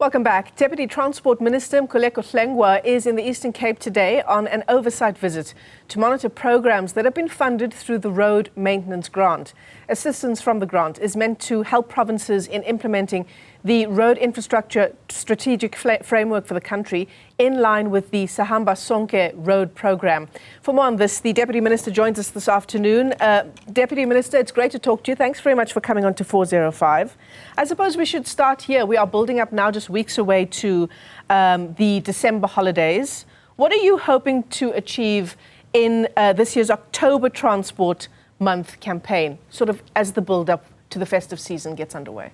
Welcome back. Deputy Transport Minister Mkhuleko Hlengwa is in the Eastern Cape today on an oversight visit to monitor programs that have been funded through the Road Maintenance Grant. Assistance from the grant is meant to help provinces in implementing the road infrastructure strategic framework for the country in line with the S'hamba Sonke Road Programme. For more on this, the Deputy Minister joins us this afternoon. Deputy Minister, it's great to talk to you. Thanks very much for coming on to 405. I suppose we should start here. We are building up now just weeks away to the December holidays. What are you hoping to achieve in this year's October Transport Month campaign, sort of as the build-up to the festive season gets underway?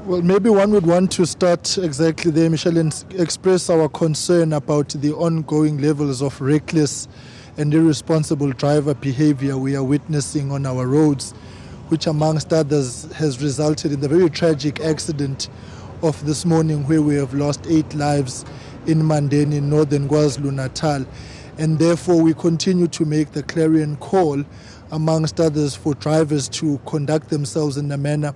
Well, maybe one would want to start exactly there, Michelle, and express our concern about the ongoing levels of reckless and irresponsible driver behavior we are witnessing on our roads, which amongst others has resulted in the very tragic accident of this morning where we have lost 8 lives in Mandeni, in northern KwaZulu-Natal. And therefore we continue to make the clarion call, amongst others, for drivers to conduct themselves in a manner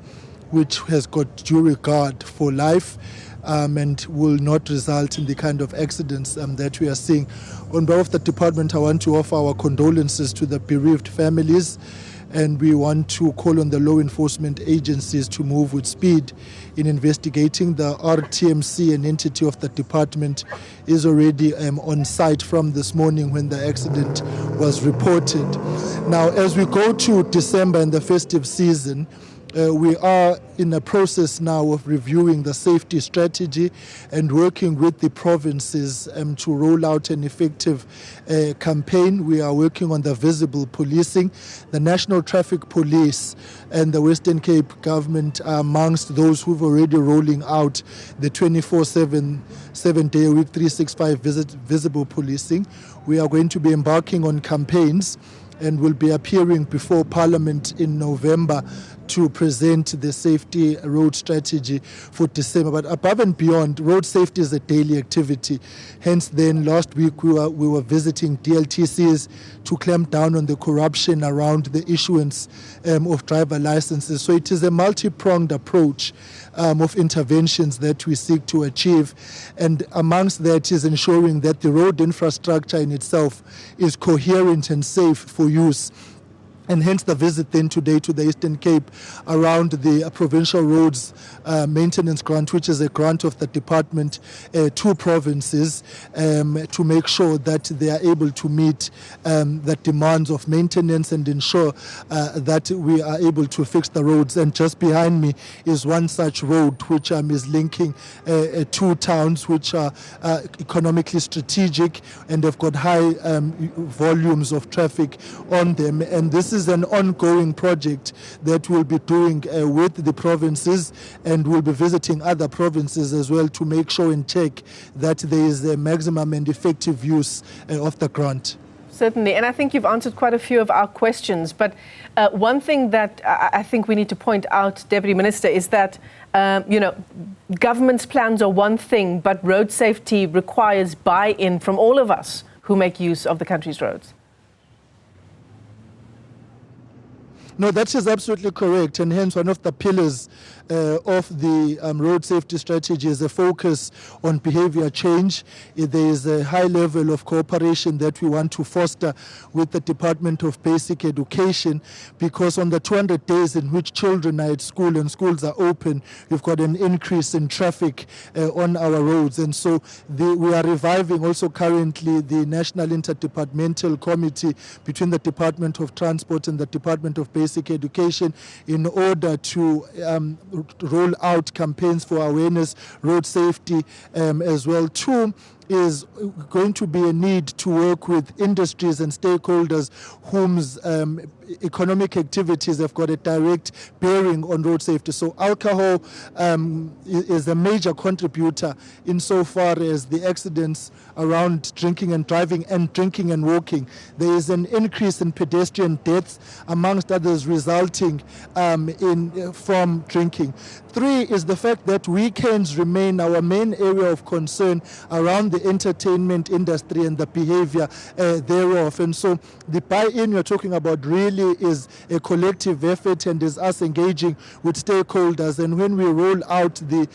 which has got due regard for life and will not result in the kind of accidents that we are seeing. On behalf of the department, I want to offer our condolences to the bereaved families, and we want to call on the law enforcement agencies to move with speed in investigating. The RTMC, an entity of the department, is already on site from this morning when the accident was reported. Now, as we go to December and the festive season, we are in a process now of reviewing the safety strategy and working with the provinces to roll out an effective campaign. We are working on the visible policing. The National Traffic Police and the Western Cape government are amongst those who've already rolling out the 24/7, 7-day-a-week, 365 visible policing. We are going to be embarking on campaigns and will be appearing before Parliament in November to present the safety road strategy for December. But above and beyond, road safety is a daily activity. Hence then, last week we were visiting DLTCs to clamp down on the corruption around the issuance of driver licenses. So it is a multi-pronged approach of interventions that we seek to achieve. And amongst that is ensuring that the road infrastructure in itself is coherent and safe for use. And hence the visit then today to the Eastern Cape around the Provincial Roads Maintenance Grant, which is a grant of the department to provinces to make sure that they are able to meet the demands of maintenance and ensure that we are able to fix the roads. And just behind me is one such road which is linking 2 towns which are economically strategic and have got high volumes of traffic on them. And this is an ongoing project that we'll be doing with the provinces, and we'll be visiting other provinces as well to make sure and check that there is a maximum and effective use of the grant. Certainly, and I think you've answered quite a few of our questions, but one thing that I think we need to point out, Deputy Minister, is that government's plans are one thing, but road safety requires buy-in from all of us who make use of the country's roads. No, that is absolutely correct, and hence one of the pillars of the road safety strategy is a focus on behavior change. There is a high level of cooperation that we want to foster with the Department of Basic Education, because on the 200 days in which children are at school and schools are open, we've got an increase in traffic on our roads. And so we are reviving also currently the National Interdepartmental Committee between the Department of Transport and the Department of Basic Education in order to roll out campaigns for awareness, road safety as well. 2 is going to be a need to work with industries and stakeholders whose economic activities have got a direct bearing on road safety. So alcohol is a major contributor insofar as the accidents around drinking and driving and drinking and walking. There is an increase in pedestrian deaths, amongst others, resulting from drinking. 3 is the fact that weekends remain our main area of concern around the entertainment industry and the behavior thereof. And so the buy-in you're talking about really is a collective effort and is us engaging with stakeholders. And when we roll out the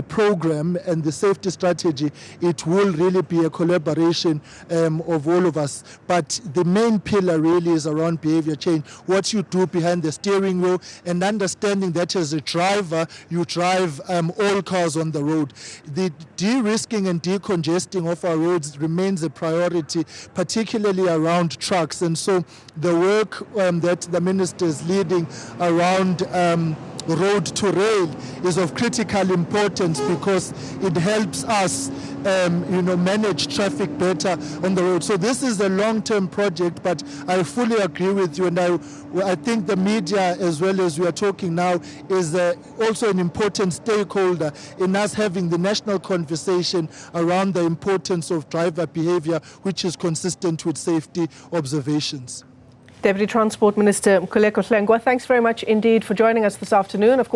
program and the safety strategy, it will really be a collaboration of all of us. But the main pillar really is around behavior change, what you do behind the steering wheel, and understanding that as a driver, you drive all cars on the road. The de-risking and decongesting of our roads remains a priority, particularly around trucks. And so the work that the minister is leading around road to rail is of critical importance because it helps us manage traffic better on the road. So this is a long-term project, but I fully agree with you, and I think the media, as well as we are talking now, is also an important stakeholder in us having the national conversation around the importance of driver behavior, which is consistent with safety observations. Deputy Transport Minister Mkhuleko Hlengwa, thanks very much indeed for joining us this afternoon. Of course.